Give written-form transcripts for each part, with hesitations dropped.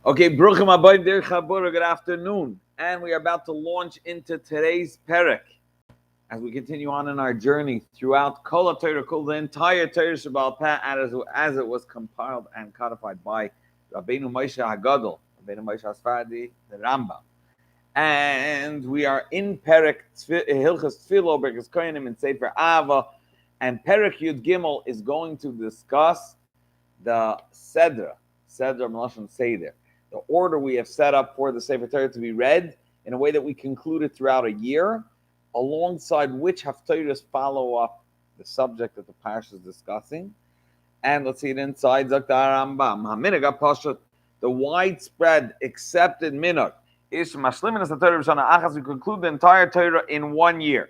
Okay, Bruchim Abayim Der Chabura, good afternoon. And we are about to launch into today's Perek as we continue on in our journey throughout Kol HaTorah, the entire Torah Shabbal Peh, as it was compiled and codified by Rabbeinu Moshe HaGadol, Rabbeinu Moshe HaSfardi, the Rambam. And we are in Perek Hilchas Tefilla, Brichas Kohanim, and Sefer Ava. And Perek Yud Gimel is going to discuss the Sedra Melashon Seder, the order we have set up for the Sefer Torah to be read in a way that we conclude it throughout a year, alongside which Haftarahs follow up the subject that the Parsha is discussing. And let's see it inside Zakta Rambam. Haminag Pashat, the widespread accepted minhag is Mashlimin as the Torah B'Shana Achas. We conclude the entire Torah in 1 year.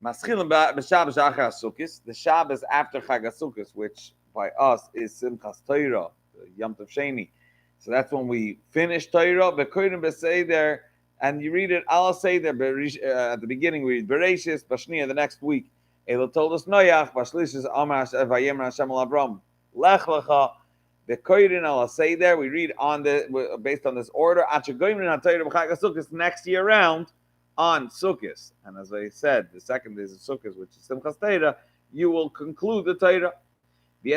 Maschilim b'Shabbos Achar Sukkos, the Shabbos after Chag HaSukkos, which by us is Simchas Torah, Yom Tov Sheni. So that's when we finish Torah. V'koydim b'Seder, and you read it. I'll say there at the beginning. We read Bereshis, Bashniya the next week. Elo told us Noach, Bashlishis Amar Vayemer Hashem al Avram Lech Lecha. V'koydim I'll say there. We read on the based on this order. Achagoyim in HaTorah b'Chag HaSukkos next year round on Sukkos. And as I said, the second day of Sukkos, which is Simchas Torah, you will conclude the Torah. They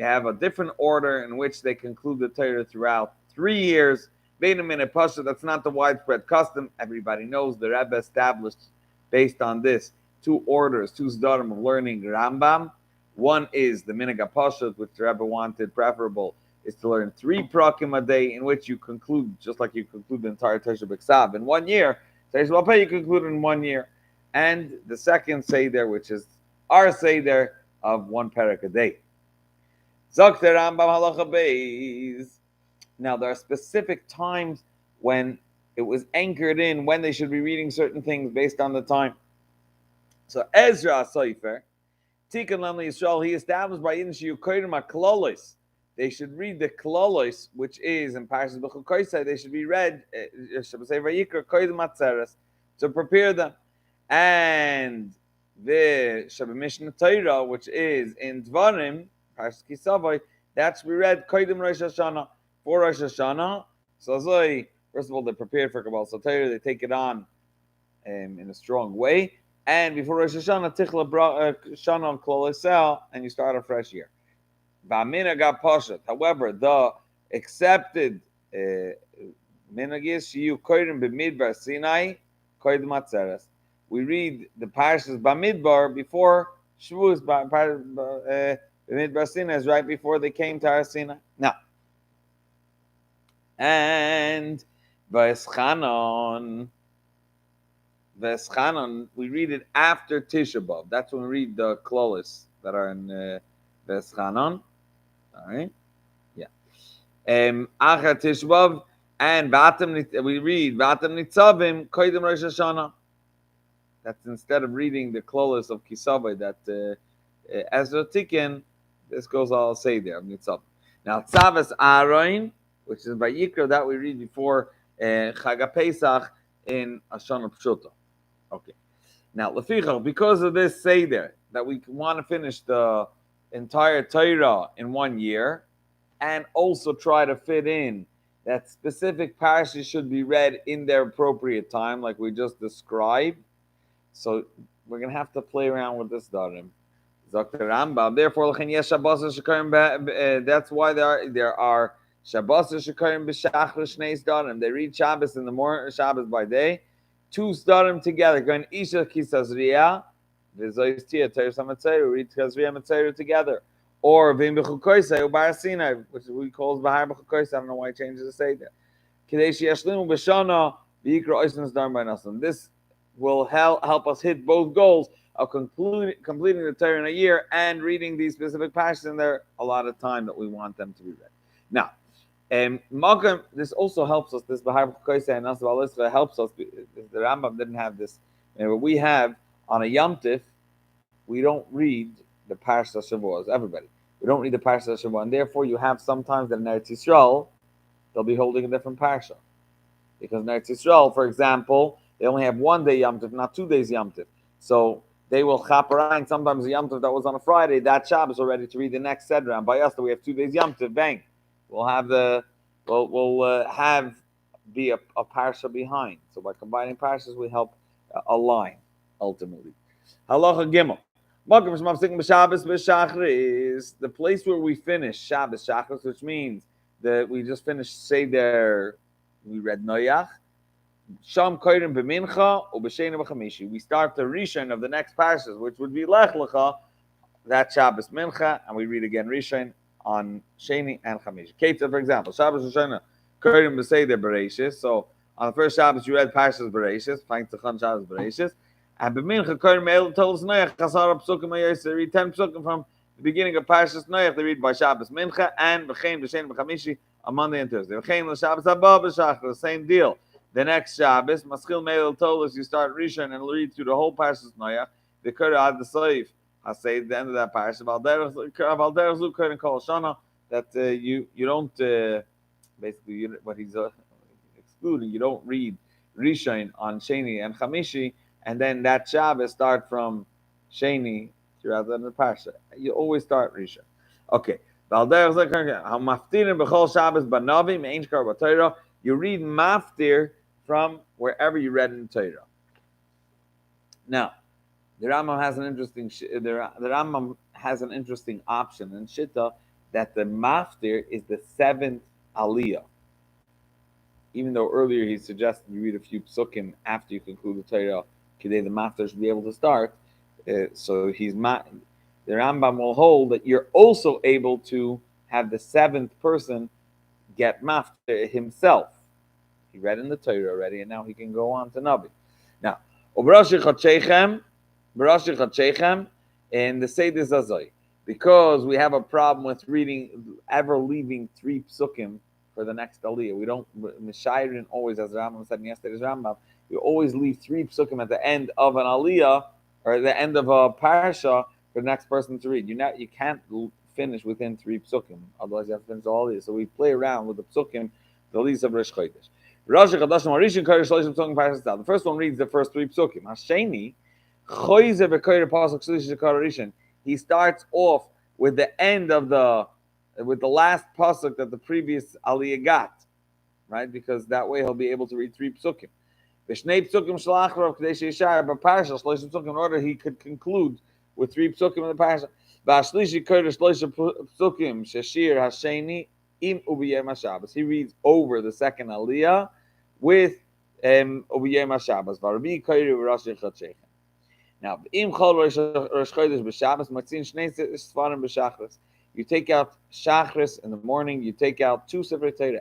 have a different order in which they conclude the Torah throughout 3 years. That's not the widespread custom. Everybody knows the Rebbe established, based on this, 2 orders, 2 zdarim of learning Rambam. One is the Minhag HaPashat, which the Rebbe wanted preferable, is to learn 3 prakim a day, in which you conclude, just like you conclude the entire Torah B'Ksav in 1 year. Torah Shabbal Peh you conclude in 1 year. And the second Seder, which is our Seder of 1 Perek a day. Zokter Rambam Halacha Beis. Now there are specific times when it was anchored in when they should be reading certain things based on the time. So Ezra Sofer, Tikkun Lamli Yisrael, he established by Yiddish Yukoyrim HaKlolos. They should read the Klolos, which is in Parshas B'Chukoisai. They should be read to prepare them. And the Shabbat Mishnah Torah, which is in Dvarim, Parshas Kisavai, that should be read Kodim Rosh Hashanah, for Rosh Hashanah. So first of all, they're prepared for Kabbalah Torah. They take it on in a strong way. And before Rosh Hashanah, Tichla Shana on Klol, and you start a fresh year. V'aminag Pashat. However, the accepted minhag is Shiyu Kodim B'Midbar Sinai Kodim Atzeres. We read the Parshas B'Midbar before Shavuos. B'Midbar Sinai is right before they came to Har Sinai. Now, and V'eschanon, we read it after Tisha B'Av. That's when we read the Klolos that are in V'eschanon. All right, yeah. Achar Tisha B'Av, and we read V'atem Nitzavim Kodim Rosh Hashanah. That's instead of reading the Klolos of Kisavai that Ezra Tikkun, this goes all say there. Now Tzavas Aaron, which is by Yikra, that we read before Chag HaPesach in Hashanah Pshuta. Okay. Now Lefichach, because of this Seder, that we want to finish the entire Torah in 1 year, and also try to fit in that specific parashas should be read in their appropriate time, like we just described. So we're going to have to play around with this darim. Therefore, that's why there are Shabbos Shekarim b'Shachar Shnei Zdarim. They read Shabbos in the morning, Shabbos by day, 2 Zdarim together. Going Isha Kisazriya, V'Zoistia Teres HaMatzera, read Kisazriya Matzera together. Or V'im B'Chukoisai U'Bar Sinai, which we call Bahar B'Chukoisai. I don't know why he changes to say that. Kadesh Yashlimu B'Shana V'Yikra Oisnes Darm B'Nasan. This will help us hit both goals of completing the Torah in a year and reading these specific passages in there a lot of time that we want them to be read. Now, this also helps us. This Bahar B'Chukoisai and Nasav Al-Isra helps us. The Rambam didn't have this. We have on a Yom Tif, we don't read the Parsha Shavuos. Everybody, we don't read the Parsha Shavuos, and therefore you have sometimes that in Eretz Yisrael they'll be holding a different Parsha, because in Eretz Yisrael, for example, they only have 1 day Yom Tif, not 2 days Yom Tif. So they will chaparang. Sometimes the Yom Tov that was on a Friday, that Shabbos are ready to read the next Sedra. And by us, we have 2 days Yom Tov. Bang, we'll have be a parsha behind. So by combining parshas, we help align ultimately. Halacha Gimel. Is the place where we finish Shabbos Shachris, which means that we just finished Seder. We read Noyach. Sham Koyrim b'Mincha u'b'Sheni b'Chamishi. We start the Rishon of the next parshas, which would be Lech Lecha. That Shabbos Mincha, and we read again Rishon on Sheni and Chamishi. Keita, for example, Shabbos Rishon Koyrim b'Seder Bereshis. So on the first Shabbos you read Parshas Bereshis, Fank Tzachon Shabbos Bereshis. And b'Mincha Koyrim El tells Noach Chasar Psukim Ayos. They read 10 Psukim from the beginning of Parshas Noach. They read by Shabbos Mincha and B'Chein B'Sheni B'Chamishi on Monday and Thursday. B'Chein L'Shabbos Haba B'Shachar, the same deal. The next Shabbos, Maschil Meil told us you start Rishon and read through the whole Parshas Noach. The Koyrim Ad the Seif. I say at the end of that Parshas Valderach Zu Koyrim Kol Shana, that you don't basically what he's excluding. You don't read Rishon on Sheni and Chamishi, and then that Shabbos start from Sheni throughout the Parsha. You always start Rishon. Okay. You read Maftir from wherever you read in the Torah. Now, the Rambam has an interesting option in Shitta that the Maftir is the 7th Aliyah. Even though earlier he suggested you read a few psukim after you conclude the Torah, today the Maftir should be able to start. The Rambam will hold that you're also able to have the 7th person get Maftir himself. He read in the Torah already, and now he can go on to Nabi. Now, Barashi Chachechem, and the Seder Zazoi, because we have a problem with leaving 3 psukim for the next Aliyah. We don't, Mishayrin always, as Rambam said in yesterday's Rambam, you always leave 3 psukim at the end of an Aliyah, or the end of a Parasha, for the next person to read. You can't finish within 3 psukim, otherwise you have to finish all Aliyah. So we play around with the psukim, the Aliyah of Rosh Chodesh. The first one reads the first 3 psukim. Hasheni, he starts off with the end of with the last pasuk that the previous aliyah got, right? Because that way he'll be able to read 3 psukim. In order he could conclude with 3 psukim in the parasha. He reads over the second aliyah with ubiyem hashabbos. Now, you take out shachris in the morning. You take out 2 separate Torah.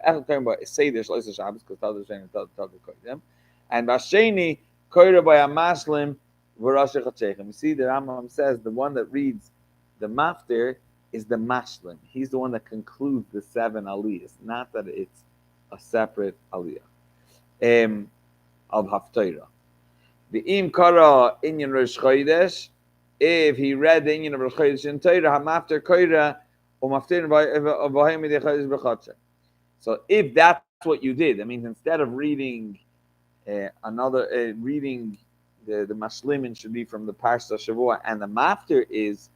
And basheni koira by a maslim v'rash chachechem. You see, the Rambam says the one that reads the maftir is the mashlim. He's the one that concludes the 7 aliyahs, not that it's a separate aliyah of haftarah. The im kara inyan Rosh Chodesh, if he read the inyan of Rosh Chodesh in Torah, hamafter koira umaftir v'haim midei chodesh b'chotche. So if that's what you did, that means instead of reading reading the mashlimin should be from the Parsha Shavua, and the maftir is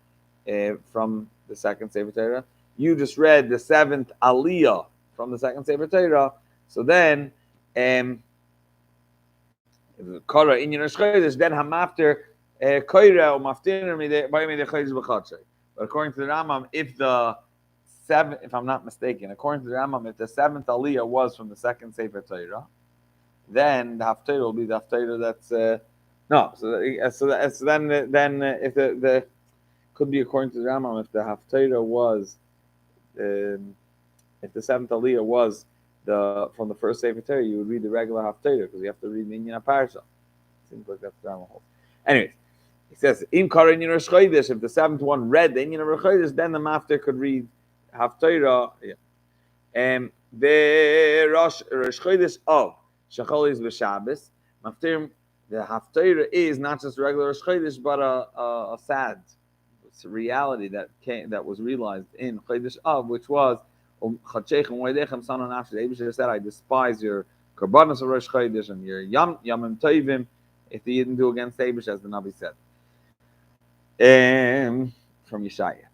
from the second Sefer Torah. You just read the 7th aliyah from the second Sefer Torah. So then, kara inyan Rosh Chodesh, then hamafter koira or maftir midei chodesh b'chotche. But according to the Rambam, if I'm not mistaken, according to the Rambam, if the 7th aliyah was from the second Sefer Torah, then the haftarah will be the haftarah that's no. So then if the could be according to the Rambam, if the haftarah was if the 7th aliyah was from the first Sefer Torah, you would read the regular haftarah because you have to read the Inyan Parsha. Seems like that's the Rambam holds. Anyways, he says im kara Inyan Rosh Chodesh. If the 7th one read the Inyan of Rosh Chodesh, then the maftir could read haftarah. Yeah. The Rosh Chodesh of Shachol is b'Shabbos. Maftir, the haftarah is not just regular Rosh Chodesh, but a sad. It's a reality that was realized in Chodesh Av, which was Chachechem Moedechem Sanon After. The Eibush said, I despise your korbanos of Rosh Chodesh and your yamim tovim if you didn't do against the Eibush, as the Navi said. From Yeshaya.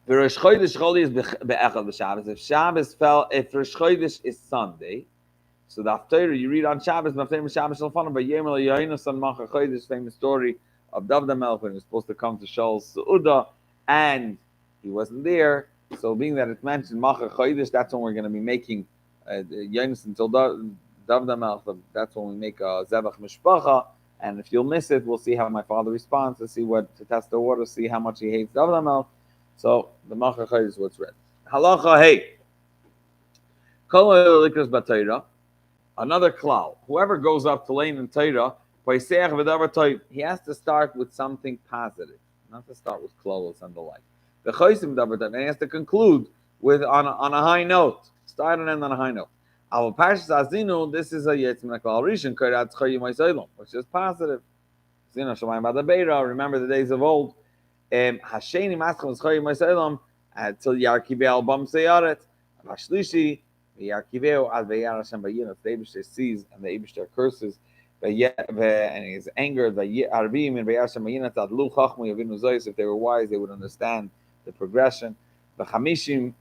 Rosh Chodesh Choli is be'echad b'Shabbos. If Shabbos fell, if Rosh Chodesh is Sunday, so the Haftarah you read on Shabbos, famous Shabbos Shalfanah, by Yemel Yainus on Macha Chodesh, famous story of David Melech when he was supposed to come to Shaul's Seudah, and he wasn't there. So being that it's mentioned Macha Chodesh, that's when we're going to be making Yainus until David Melech. That's when we make a Zevach Mishpacha. And if you'll miss it, we'll see how my father responds to test the water, see how much he hates David Melech. So the Macha Chodesh is what's read. Halacha hey. Kol Likras B'Torah. Another klal. Whoever goes up to lane in Torah, he has to start with something positive, not to start with klolos and the like. The choisim davar, and he has to conclude with on a high note, start and end on a high note. Our parshas azinu, this is a yetzim klal rishon korat chayim ha'isaylam, which is positive. Zinu shamayim b'dabeira. Remember the days of old. Hasheni maschem chayim ha'isaylam till yarkibei albam seyaret. Hashlishi. The Yarkiveo al Vayar Hashem Vayinot, the Eibishter sees and the Eibishter curses, and he is angered. The Arbim and Vayar Hashem Vayinot ad Lu Chachmu Yavinu Zoyis. If they were wise, they would understand the progression. The Chamishim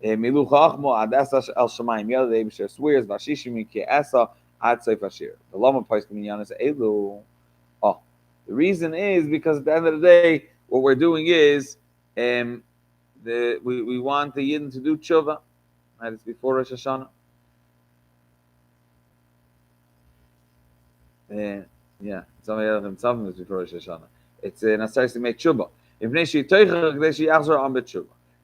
Milu Chachmu ad Esa El Shemayim Yel. The Eibishter swears Vashishim Ki Esa ad Seif Ashir. The Lama Pais Minyanis Elu. Oh, the reason is because at the end of the day, what we're doing is we want the Yidden to do tshuva. That is before Rosh Hashanah. Some is before Rosh Hashanah. It's necessary to make tshuva.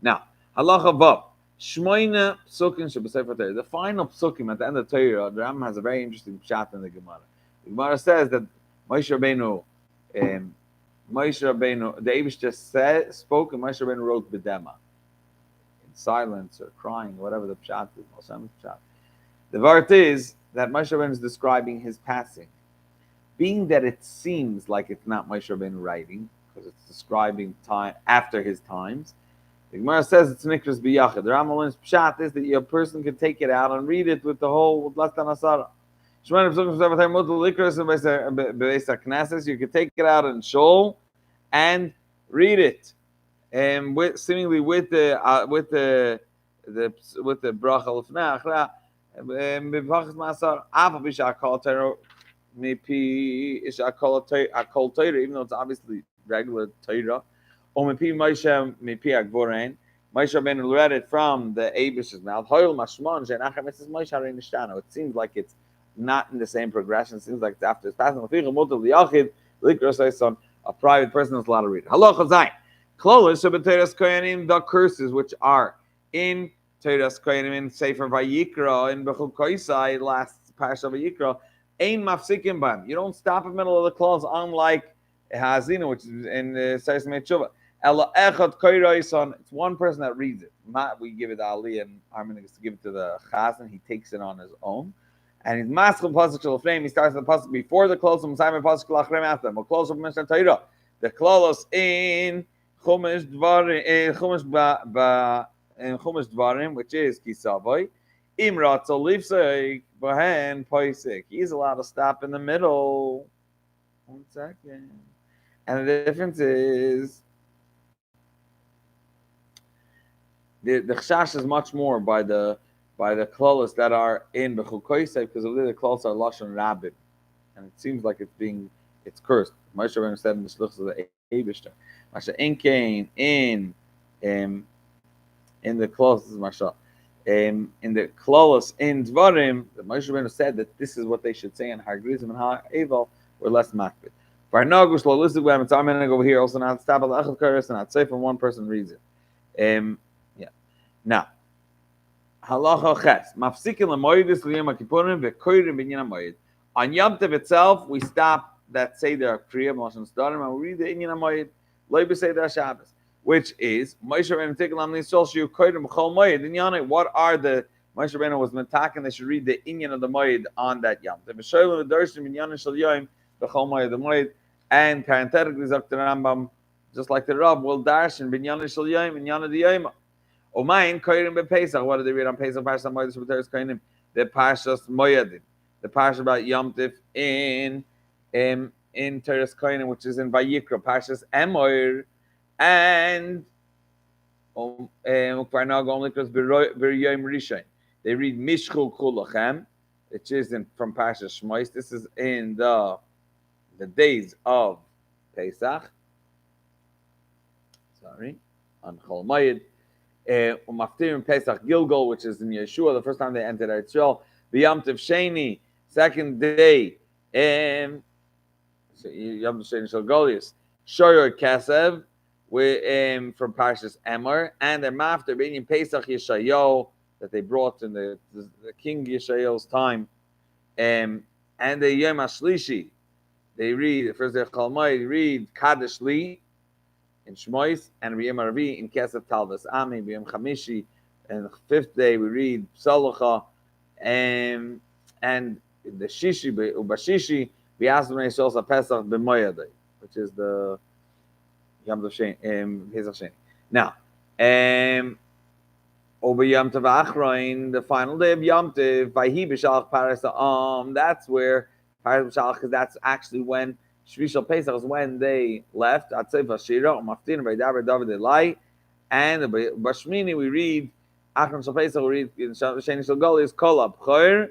Now, halacha vav. Shmoina psukim shebesefer Torah. The final psukim at the end of Torah, the Rambam has a very interesting pshat in the Gemara. The Gemara says that Moshe Rabbeinu, the Eibishter spoke, and Moshe Rabbeinu wrote b'dema. Silence or crying, whatever the pshat is. The vart is that Moshe Rabbeinu is describing his passing. Being that it seems like it's not Moshe Rabbeinu writing, because it's describing time after his times, the Gemara says it's Nikras B'Yachid. The Rambam's pshat is that a person can take it out and read it with less than asara. You can take it out in shul and read it. Seemingly with the bracha lefnei achra, b'vachas ma'asar. Aval b'shah kol Torah mipi isha kol Torah, even though it's obviously regular Torah. Or mipi Moshe mipi agvorein. Moshe Rabbeinu read it from the Eibish's mouth. Hoyel mashmon she'nachem. It says Moshe Rabbeinu nishtano. It seems like it's not in the same progression. It seems like it's after his passing. Lefichim mutal liyachid likros son. A private person is allowed to read it. Halacha zayin. Klolos of Teras Kohanim, the curses which are in Teras Kohanim in Sefer Vayikra in Bechuk Koisai, last parasha Vayikra, ein mafsikim bam. You don't stop in the middle of the clause, unlike Hazina, which is in Sefer Meitzshuva. Ela echad koiraison. It's one person that reads it. We give it to Ali, and Armin is to give it to the Chazan. He takes it on his own. And he's maschil pasuk shel frame. He starts the pasuk before the close of Simon pasuk lachrem after them. We'll close up Mishnah Torah. The klolos in Chumash Dvarim, which is Kisavoy, Imrat Olivsek, Bahan Poisik. He's allowed to stop in the middle. 1 second. And the difference is the Chash is much more by the klolos that are in Bechukoisek, because of the klolos are Lashon Rabbim. And it seems like it's cursed. Moshe Rabbeinu said in the Shluchos of the Eibishter. Masha Inkain in the klolos, this is Masha. In the klolos in Dvarim, the Moshe Rabbeinu said that this is what they should say, and Hargrizim and Ha'eval were less makbid. Varnagush lo listed when it's Armenig over here, also not stop al echad kares and not safe when one person reads it. Now, halacha ches mafsikin lemoyedis liyam akipurim vekoyrim binyan hamoyed. On Yom Tov itself, we stop that Seder Kriya Moshe Starim and we read the Inyan Hamoyed Leibe Seder Shabbos, which is Moshe Rabbeinu Tiklam Nisol Shiu Koyrim B'Chol Moed Inyan. What are the Moshe Rabbeinu was metaken? They should read the Inyan of the Moed on that Yom Tov. V'Shoyim V'Darshim Inyan Shel Yoyim B'Chol Moed the Moed, and parenthetically Zok the Rambam, just like the Rav, will darshan Binyan Shel Yoyim Inyan of the Yoyim. Omayin Koyrim B'Pesach. What do they read on Pesach? Parshas Moed Shabbateres Koyrim. The Parshas Moedim. The Parsha about Yom Tov in in Teres Kohanim, which is in Vayikra, Parshas Emor, and they read Mishchul Kulachem, which is from Parshas Shmois. This is in the days of Pesach. Sorry, on Chol Moed. Umaftirim Pesach Gilgal, which is in Yeshua, the first time they entered Israel. Yom Tov Sheni, second day. Yom Tov Sheni Shel Goliath. Shoyer Kesev, from Parshas Emor, and their mafter being Pesach Yeshayahu that they brought in the King Yeshayahu's time. And the Yom HaShlishi, they read the first day of Chol Moed, they read Kadesh Li in Shmois, and Yom Ravi in Kesef Talvas Ami, Yom Chamishi, and the fifth day we read Psalacha, and the Shishi Ubashishi V'Yasem Yisrael Pesach B'Moyadei, which is the Yom Tov Sheni, Pesach Sheni. Now, over Yom Tov Achroin, the final day of Yom Tov, Vayhi B'Shalach Paras Ha'am, that's where Paras B'Shalach, because that's actually when Shvi Shel Pesach is when they left. Atzei Vashira, Umaftin Vaydaber David Elai, and Bashmini we read Achron Shel Pesach, we read in Sheni Shel Goliath Kol Abchor,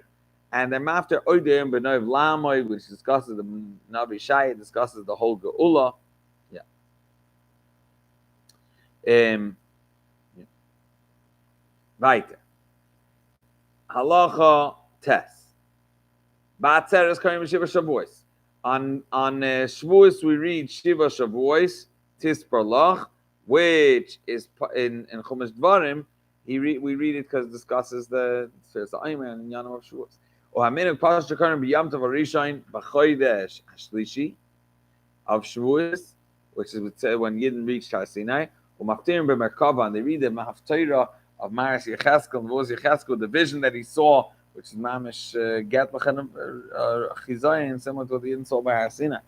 and then after Oidim B'Noiv Lamoy, which discusses the Navi Shai, discusses the whole Geula. Weiter. Halacha Tes. Ba'atzeres Kohanim Shiva Shavuos. On Shavuos we read Shiva Shavuos Tispar Lach, which is in Chumash Dvarim. We read it because it discusses the Ayman and Yanam of Shavuos. O Haminuk Pasha Kohanim B'Yam Tov Arishayin B'Chodesh Hashlishi of Shavuos, which is when Yidden reached Har Sinai. O Maftirim B'Merkava, and they read the Mahafteira of Maris Yecheskel, and was Yecheskel, the vision that he saw, which is Mamish Get Chizayin, similar to what he saw by Har Sinai.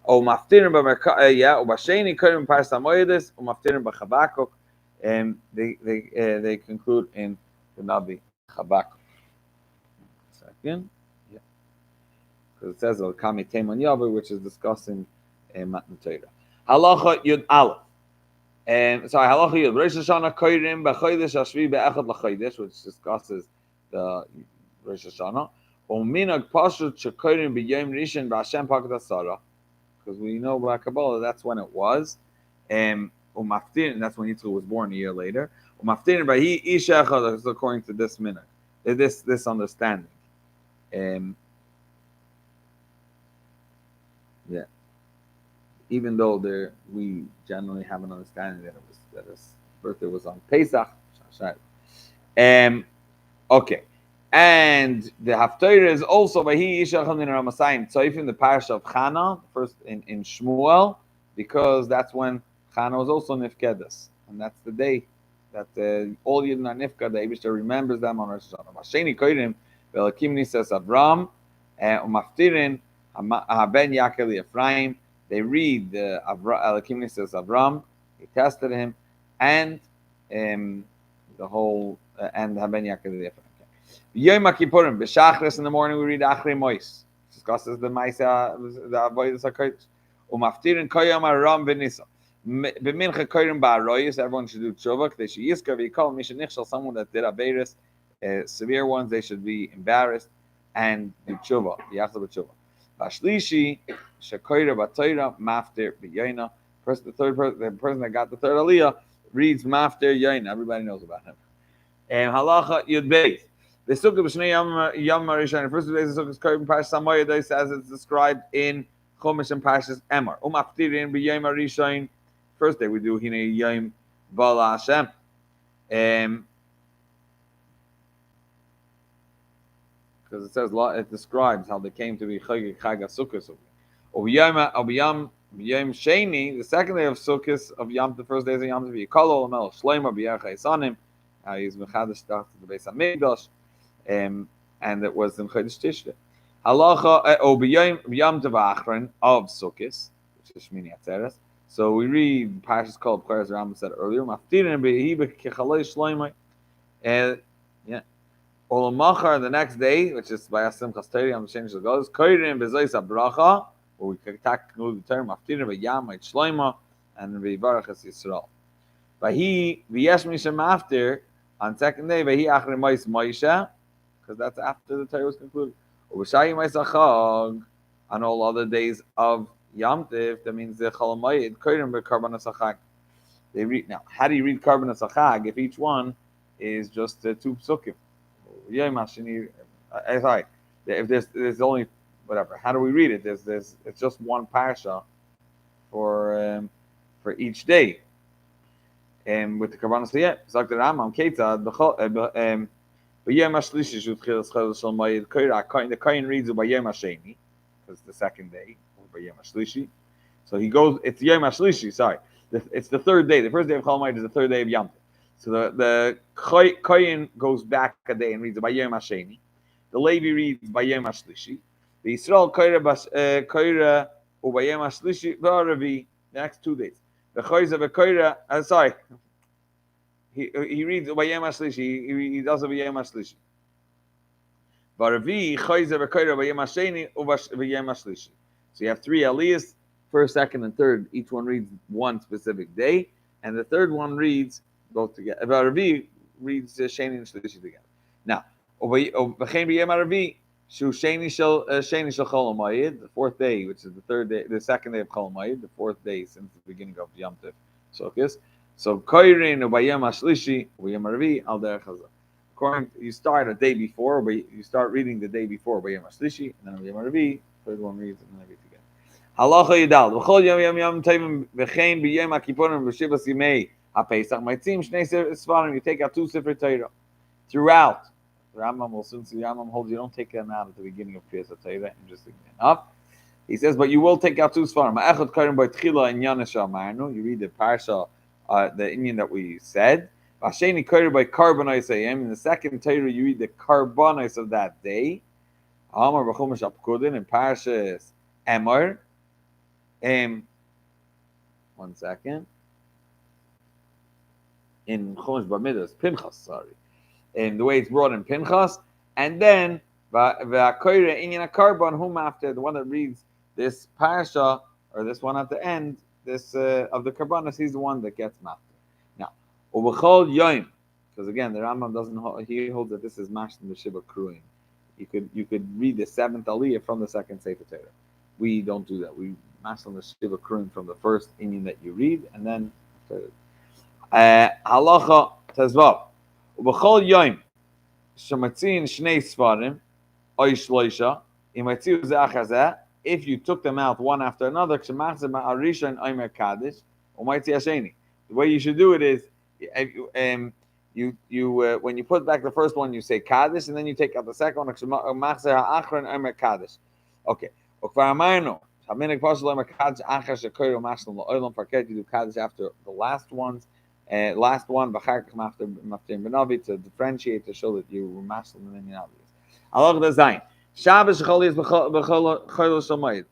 O Maftirim B'Merkava, O Basheni Kohanim Paras Hamoedes, O Maftirim B'Chabakuk, and they conclude in the Nabi Chabakuk. Second, because it says Kami Teman Yavu, which is discussing Matan Torah. Halacha Yud Aleph. Halacha Yud. Rosh Hashanah Koirim B'Chodesh Hashvi Be'echad L'Chodesh, which discusses the Rosh Hashanah. U'minag Pashut Shekoirim B'Yom Rishon B'Hashem Pakat Asara, because we know by Kabbalah that's when it was. Umaftir, that's when Yitzchak was born a year later. Umaftir B'Hi Ish Echad, according to this minute, this understanding. Even though we generally have an understanding that his birthday was on Pesach. Okay. And the Haftarah is also Vahi Yishachon in Ramasayim Tzoif in the parish of Chana, first in Shmuel, because that's when Chana was also Nifkedas. And that's the day that all Yidden are Nifked, the Eibishter remembers them on Rosh Hashanah. Masheni Koirim, Velakim Nisas Avram, Umaftirin, Haben Yaakov Ephraim. They read the Elakim Nisas Avram, he tested him, and the whole, and Haben Yaakov Ephraim. Yom Kippurim, B'Shachris in the morning we read Achrei Mois. Discusses the Maisa, the Avodas HaKodesh. Umaftirin Koyam Aram V'Nisa. B'Mincha Koyrim Ba'aroyis, everyone should do tshuva. They should yiskar v'yikol Mishanichshal, someone that did Averis, severe ones, they should be embarrassed and do tshuva, yachal b'tshuva. Bashlishi, Shekoyra B'Toyra, Mafter B'Yoina. The person that got the third aliyah reads Mafter Yoina. Everybody knows about him. Halacha Yud Beis. The Sukkah B'Shnei Yom Rishon. The first days of the Sukkah in Parshas Hamoedes, as it's described in Chumash and Parshas Emor. Umaftirin B'Yom Rishon. First day we do Hine Yom Bala Hashem. Because it says it describes how they came to be Chag Sukkah. Obiyam Sheni, the second day of Sukkot of Yom, the first days of Yom Tov, Yikol Olamel Shlomo B'Yarcha Yisanim. He's Mechadash Tach to the Beis Hamikdash, and it was in Chodesh Tishri. Halacha Obiyam Tov Achron of Sukkot, which is Shmini Atzeres. So we read Parshas Kol B'Charas Rambam said earlier. Maftirin B'Hi B'Kechalei Shlomo. Olamachar the next day, which is by Asim Chasteri on the Sheni Shel Golos. Koirim B'Zois Abracha. where we can conclude the term Maftirin v'Yam Shloima and v'Yivarachas Yisrael. Vahi v'yesh misham after on second day vahi achri mois Moshe, because that's after the Torah was concluded. Uv'shayi mois Chag on all other days of Yom Tiv. That means the Chol Hamoed koyrim b'Karbanos Chag. They read now. How do you read Karbanos Chag if each one is just 2 psukim? Yom Hashini. Sorry, if there's only whatever. How do we read it? There's it's just one parsha for each day. And with the Karbanos Chag, Zok the Rambam Ketzad b'Yom Hashlishi shutchilas Chol Shel Moed koyra. The Kohen reads it by Yom Hasheni, because it's the second day, or by Yom Hashlishi. So he goes. It's Yom Hashlishi. Sorry. It's the third day. The first day of Chol Hamoed is the third day of Yom Tov. So the Kohen goes back a day and reads by Yom Hasheni. The Levi reads by Yom Hashlishi. The Yisrael koyra u'by Yom Hashlishi v'aravi. The next 2 days. The Chayza v'koyra. Sorry, he reads by Yom Hashlishi. He does it by Yom Hashlishi. V'aravi Chayza v'koyra by Yom Hasheni u'by Yom Hashlishi. So you have 3 aliyahs. First, second, and third, each one reads one specific day, and the third one reads both together. Ravi reads Sheni and Shlishi together. Now, V'chein b'yom Ravi shu Sheni shel Chol Hamoed, the 4th day, which is the 3rd day, the 2nd day of Chol Hamoed, the 4th day since the beginning of Yom Tov. So Koirin u'bayom Hashlishi u'bayom Ravi al derech hazeh. According, you start a day before, but you start reading the day before by Yom Hashlishi, and then Yom Ravi, third one reads, and then everything. Halacha Yidal. V'chol yom tovim v'chein b'yom ha'kipurim v'shivas yimei ha'pesach maitzim shnei svarim. You take out 2 sefer Torah throughout. The Rambam will soon see. Rambam holds you don't take them out at the beginning of Kriyas HaTorah. Interesting enough, he says, but you will take out 2 svarim. Ha'echad koyrim by Tefilla and Yanesha Amarnu. You read the parsha, the Indian that we said. V'asheni koyrim by Karbanos Hayom. In the second Torah, you read the Karbanos of that day. Amar b'chumash apkudin in parshas Emor. 1 second. In Chumash Bamidas, Pinchas, sorry. In the way it's brought in Pinchas, and then v'akoyre inyan karban hum after the one that reads this parsha or this one at the end, this of the karbanos, he's the one that gets mafter. Now, ubechol yoim, because again the Rambam doesn't hold, he holds that this is mashed in the Shiva Kruim. You could read the 7th aliyah from the 2nd Sefer Torah. We don't do that. We mash on the Shiva Kruim from the first Indian that you read, and then halacha tezvav ubechol yoim shematzin shnei svarim oy shloisha imatziu ze'achazeh. If you took them out one after another, k'shemachzeh ma'arisha and omer kaddish u'maitzi hasheni. The way you should do it is, you when you put back the first one, you say kaddish, and then you take out the second one, k'shemachzeh ha'achron and omer kaddish. Okay. Ukvar amaynu. You do Kaddish after the last ones, last one, to differentiate, to show that you were masculine and then you're not. Allah the Zayin. Shabbos Chol is Chol Hamoed.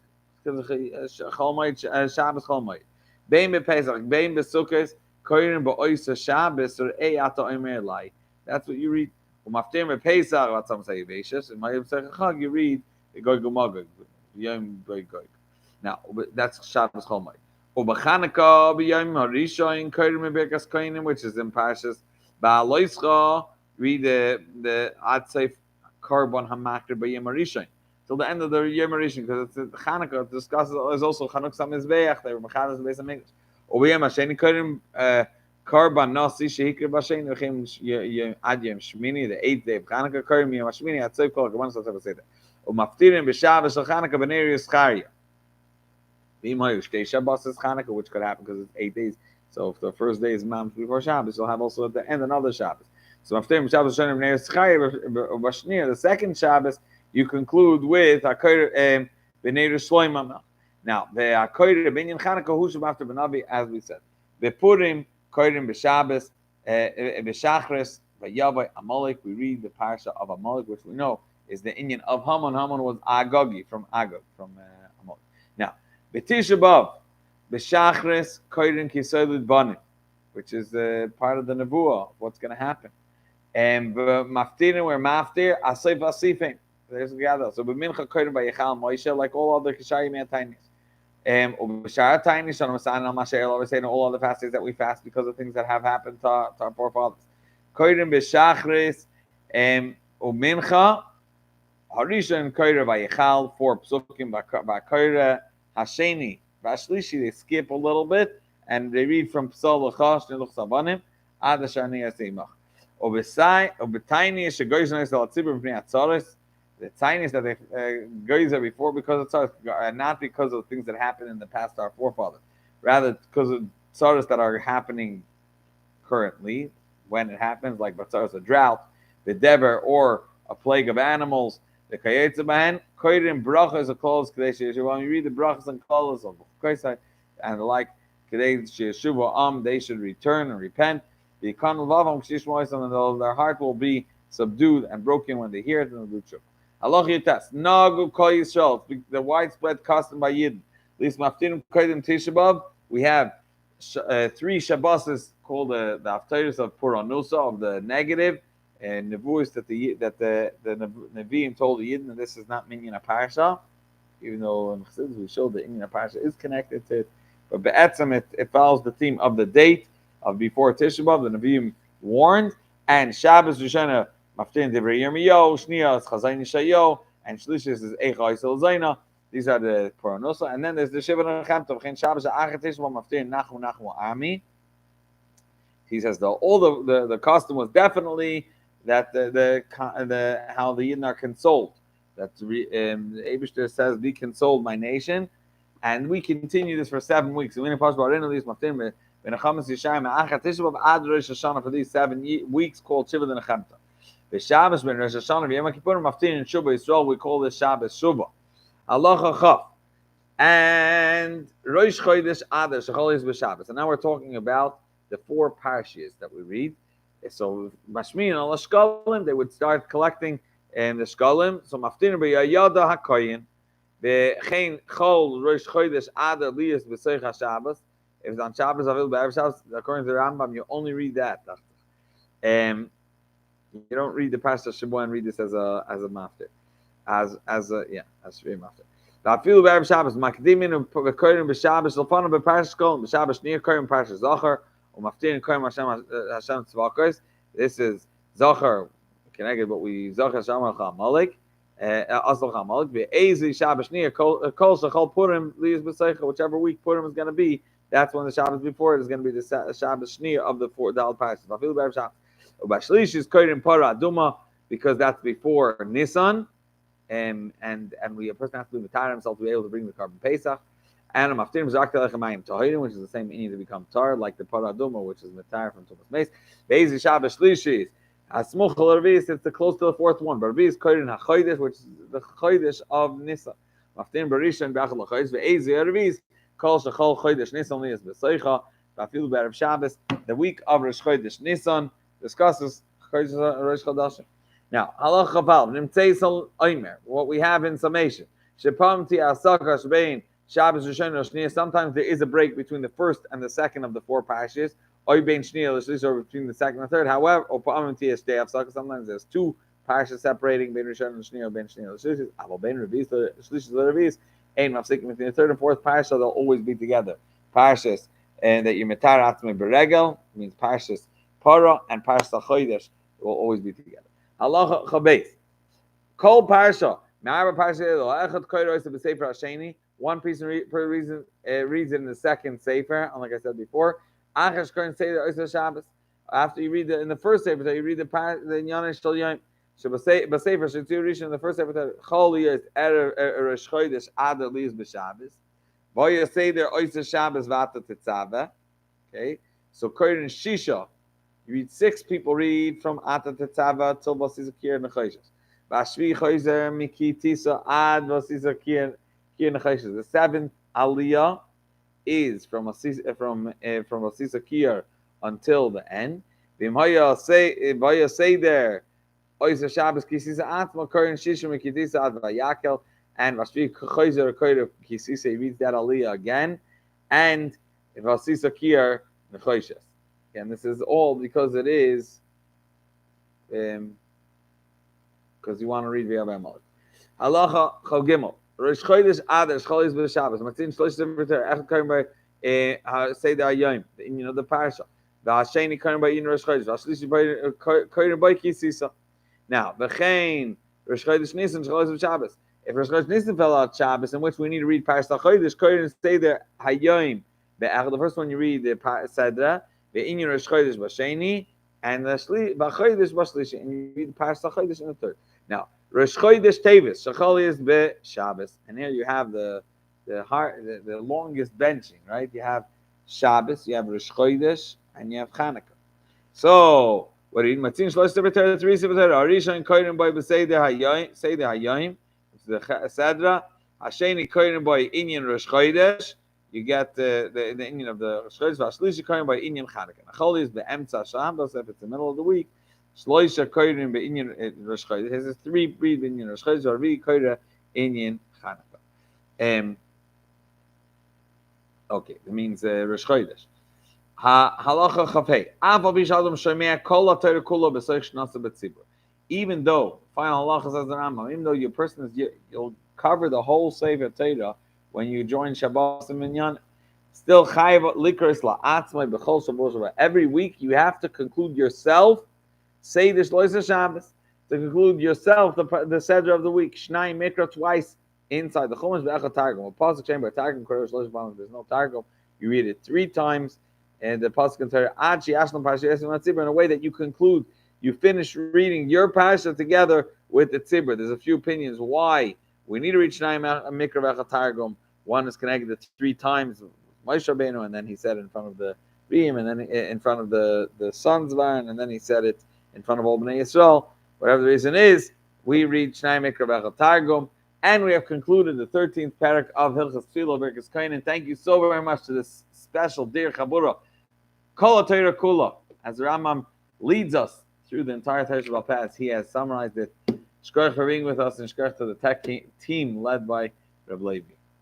Shabbos Chol Hamoed. Bein bePesach, bein beSukkos, koyrim ba'oisa Shabbos or ata omer lai. That's what you read. Umaftim bePesach, what some say Beishas. In my Chag, you read the Goy Gomagog. Yom Goy Goy. Now that's Shabbos Chol Hamoed. Ubachanaka b'yom harishayin koyrim beBirkas Kohanim, which is in Parshas Ba'aloischa. Read the Atzef Karban Hamakir b'yom harishayin till the end of the Yom Harishayin, because it's Chanukah. It discusses is also Chanukah Samizbeach. They were Mechadas Beis Hamikdash. Ubiyam Hasheni koyrim Karban Nasi Shehikri B'Hasheni v'chem Ad Yom Shmini, the 8th day of Chanukah. Koyrim Yom Hashmini Atzef Kol Karban Satzef Aseder. Umaftirim b'Shabbos Shel Chanukah b'Nei Yischarya. Chanukah, which could happen because it's 8 days. So if the first day is Mams before Shabbos, you'll have also at the end another Shabbos. So after Shabbos the second Shabbos, you conclude with B'nei Shloimah. Now the Akoyre Binyan Chanukah Hushim after Benavi, as we said. Bepurim Koyrim b'Shabbos b'Shachris v'Yavai Amalek. We read the parsha of Amalek, which we know is the Inyan of Haman. Haman was Agogi from Agog from Amalek. Now. B'Tisha B'Av, b'Shachris Koyrin Kisoylid Banim, which is part of the Nevuah of what's going to happen. And Maftirin, we're Maftir, Asif Asifin. there's a gather. So b'mincha koyrim b'yechal Moshe, like all other kishari tainis. Ub'shara tainis shalom asan al masher. Always saying all other fast days that we fast because of things that have happened to our forefathers. Koyrim b'shachris, u'mincha harishan koyrim b'yechal 4 psukim b'koyrim hasheni b'ashlishi. They skip a little bit and they read from Psal l'chash neluch sabanim ad asharni yaseimach. Obetayni shegoyznos al tzibur b'nei atzaros. The tiniest that they goys are before because of tzaros, and not because of things that happened in the past to our forefathers, rather because of tzaros that are happening currently when it happens, like tzaros, a drought, the deber, or a plague of animals. The kayetza b'hen koyrim brachas a kolos kadesh. When you read the brachas and kolos of Kaisai and the like, kadesh yeshuva they should return and repent. The and their heart will be subdued and broken when they hear it in the Lucha. Allah Yitas, Nagu Kol Yisrael, the widespread custom by Yidden. At least Maftinim Kodim Tisha B'Av, we have 3 Shabbos called the Haftarahs of Puranusa, of the negative, and Nevuos that the Nevi'im told the Yidden, and this is not Minyan Parsha, even though in Chassidus we showed that Minyan Parsha is connected to it, but Be'etzem it follows the theme of the date of before Tisha B'Av, the Nevi'im warned, and Shabbos Rishona Maftin Divrei Yirmiyahu, Shniya is Chazayni Shayo, and Shlishis is Eicha Yisrael Zayna. These are the Puranusa, and then there's the Shiva Menachem Tov Chen Shabbos Achat Tisha B'Av Maftin Nachmu Ami. He says the custom was definitely that the how the Yidden are consoled. That the Eibishter says, "Be consoled, my nation," and we continue this for 7 weeks. For these 7 weeks called Shiva the Nechemta. The Shabbos ben Rosh Hashanah v'Yom Kippurim Maftin and Shuvah Yisrael, we call this Shabbos Shuvah. Halacha Chaf and Rosh Chodesh Adar Shechol is b'Shabbos. And now we're talking about the 4 parshas that we read. So Mashmin and Allah Shkolim, they would start collecting the Shkolim. So Maftin b'Yayada HaKoyin v'Chein Chol Rosh Chodesh Adar Liyas b'Seich HaShabbos. If it's on Shabbos, according to the Rambam, you only read that. You don't read the Parsha Shabuah and read this as a maftir, as Shvei maftir. The Afilu b'Erev Shabbos Makdimin u'Korim b'Shabbos L'panu b'Parsha Shkolim b'Shabbos Nir Korim Parsha Zachar u'Maftir Korim Hashem Tzvakos. This is Zachar connected, but we Zachar Shamar Chamalek Asal Chamalek v'Ezi Shabbos Nir Kol Shachol Purim Liyas B'Seicha. Whichever week Purim is going to be, that's when the Shabbos before it is going to be the Shabbos Shnir of the 4 Dal Parshas. The Afilu b'Erev Shabbos. Ubashlish is koyrim para aduma because that's before Nisan, and a person has to be mitar himself to be able to bring the carbon pesach. And a maftir mizrak telechamayim tahirim, which is the same meaning to become tar, like the para aduma, which is mitar from Tumas Meis. Be'ezi Shabbos Shlishis asmuch l'Revis, it's the close to the 4th one. But Revis koyrim hachodesh, which is the chodesh of Nisan. Maftir berishan be'achal l'chodesh ve'ezi Revis kol shachol chodesh Nisan liyas b'seicha ba'afilu b'erev Shabbos, the week of Rosh Chodesh Nisan. Discusses Rosh Chodashim. Now, Halach Chaval, Nimtzeisal Oimer, what we have in summation. Shepamti Asakar Shbein, Shabbos Rishon Shniya. Sometimes there is a break between the 1st and the 2nd of the 4 parshas. Oy Bein Shniya, or between the 2nd and 3rd. However, Opamti Ashtei Asakar, sometimes there's 2 parshas separating Bein Rishon and Shniya, Bein Shniya L'Shlishis. Avo Bein Revis L'Shlishis L'Revis. Ein Mafsikim between the 3rd and 4th parsha, they'll always be together. Parshas, and that you Metar Atzmei Beregel, means parshas Para and Parsha Chodesh will always be together. Halacha Chabez. Kol Parsha. Ma'ara Parsha Echad Koyros b'Sefer Hasheni. One piece per reason reads it in the 2nd Sefer, and like I said before, Achash Koyin Seder Oisah Shabbos. After you read in the 1st Sefer, you read the Nyanesh Shel Yom. B'Sefer Shetzu Rishon in the 1st Sefer. Chol Yos Rosh Chodesh Adar Liyas b'Shabbos. V'Oyah Seder Oisah Shabbos V'Ata Tetzaveh. Okay, so Koyin Shisha. You read 6 people read from Ata Tetzava till Vasizakir Nechoshes. Vashvi Choizer Miki Tisa Ad Vasizakir Nechoshes. The 7th Aliyah is from Vasizakir until the end. V'Imhaya say there Oizer Shabbos Kisisa Atma Korin Shishim Miki Tisa Ad Vayakel, and Vashvi Choizer Koir Kisisa reads that Aliyah again, and Vasizakir Nechoshes. And this is all because it is because you want to read V'Yaveh Amalek. Halacha Chol Gimel. Rosh Chodesh Adar Chodesh b'Shabbos. Matzin Shlosh Sefer Echad Karim by Seder Hayom. The Inyan of the Parsha. V'Hasheni Karim by Inyan Rosh Chodesh. V'Ashlishi Karim by Kisisa. Now, V'chein Rosh Chodesh Nisan Chodesh b'Shabbos. If Rosh Chodesh Nisan fell out Shabbos, in which we need to read Parsha Chodesh, Karim Seder Hayom. The first one you read the Seder. The Inyan Rosh Chodesh b'Sheni. And the Chodesh b'Shlishi. And you read the Parsha Chodesh in the third. Now, Rosh Chodesh Tevis, Shachol is Shabbos, and here you have the longest benching, right? You have Shabbos, you have Rosh Chodesh, and you have Chanukah. So what do you Matzin Shlosh Sefer 3 Sefer Arisha and Kohanim by Seder Hayom, it's the Sedra. Hasheni Kohanim by Inyan Rosh Chodesh. You get the Inyan of the Rosh Chodesh. V'Ashlishi Kohanim by Inyan Chanukah. Chol is the Emtza Shabbos if it's the middle of the week. Shloisha Kohanim beInyan Rosh Chodesh. It has 3 breed beInyan Rosh Chodesh. Arvi Kohanim Inyan Chanukah. Okay, that means Rosh Chodesh. Halacha Chafei. Aval b'Shalom Shomei Kol HaTorah Kulo B'Soich Shnasa B'Tzibur. Even though final halacha says the Rambam, even though your person is you'll cover the whole Sefer Torah when you join Shabbos and Minyan, still Chayav Likros LaAtzmai B'Chol Shabbos. Every week you have to conclude yourself. Say this Loisa Shabbos to conclude yourself the Seder of the week. Shnai Mikra twice inside the Chumash Be'echad Targum. A pasuk chamber Targum Kodesh Loisa Shabbos. There's no Targum. You read it 3 times, and the pasuk can tell Achi Ashlam Parsha Yesem Tzibur in a way that you conclude. You finish reading your parsha together with the Tzibur. There's a few opinions why we need to read Shnai Mikra Be'echad Targum. One is connected to 3 times Moshe Rabbeinu, and then he said it in front of the Reim, and then in front of the sons of Aaron, and then he said it in front of all Bnei Yisrael. Whatever the reason is, we read Shnai Mikra Be'echad Targum, and we have concluded the 13th Perek of Hilchos Tefilla Brichas Kohanim. Thank you so very much to this special Dir Chabura, Kol HaTorah Kula, as the Rambam leads us through the entire Torah Shabbat Pass. He has summarized it. Shkoyach for being with us, and shkoyach to the tech team led by Reb Levi.